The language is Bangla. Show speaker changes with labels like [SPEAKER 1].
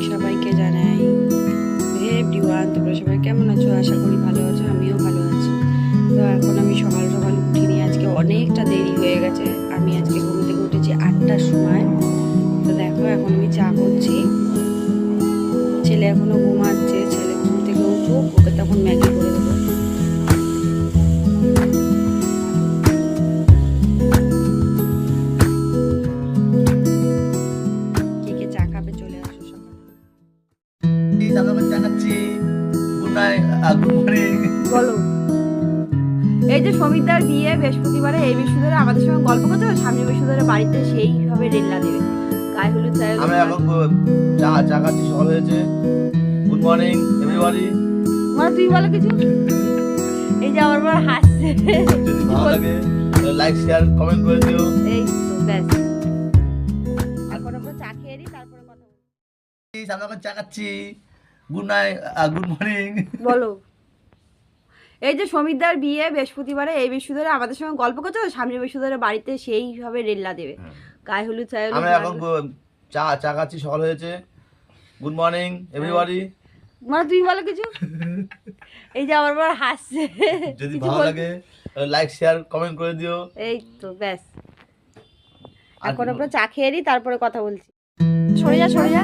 [SPEAKER 1] সবাইকে জানাই হে এভরিওয়ান, তোমরা সবাই কেমন আছো? আশা করি ভালো আছো, আমিও ভালো আছি। তো এখন আমি সকাল সকাল উঠিনি, আজকে অনেকটা দেরি হয়ে গেছে। আমি আজকে ঘুম থেকে উঠেছি 8টার সময়। তো দেখো এখন আমি চা করছি, ছেলে এখনো ঘুমাচ্ছে। ছেলে ঘুম থেকে উঠুক, ওকে তখন ম্যাগি করে দেবো। কে কে চা খাবে চলে আসো সকালে। বলো, এই যে সমিতার বিয়ে বৃহস্পতিবারে, এই বৃহস্পতিবারে আমাদের সঙ্গে গল্প করছে, সামনে বৃহস্পতিবারে বাড়িতে সেইভাবে রেল্লা দেবে। গায়ে হলুদ
[SPEAKER 2] আমরা এখন চা খাচ্ছি, সকাল হয়েছে। Good morning everybody.
[SPEAKER 1] মানে তুই বলো কিছু। এই যে আমার বড় হাসছে।
[SPEAKER 2] যদি ভালো লাগে লাইক শেয়ার কমেন্ট করে দিও।
[SPEAKER 1] এই তো ব্যাস, এখন আমরা চা খেয়ে নিই, তারপরে কথা বলবো।
[SPEAKER 2] আমরা এখন চা খাচ্ছি। Good night, good morning.
[SPEAKER 1] বলো, এই যে সমিতার বিয়ে বৃহস্পতিবারে, এই বৃহস্পতিবারে আমাদের সঙ্গে গল্প করছে, সামনে বৃহস্পতিবারে বাড়িতে সেইভাবে রেল্লা দেবে। গায়ে হলুদ
[SPEAKER 2] আমরা এখন চা খাচ্ছি, সকাল হয়েছে। Good morning everybody.
[SPEAKER 1] মানে তুই বলো কিছু। এই যে আমার বড় হাসছে।
[SPEAKER 2] যদি ভালো লাগে লাইক শেয়ার কমেন্ট করে দিও।
[SPEAKER 1] এই তো ব্যাস, এখন আমরা চা খেয়ে নিই, তারপরে কথা বলছি। সরে যা সরে যা।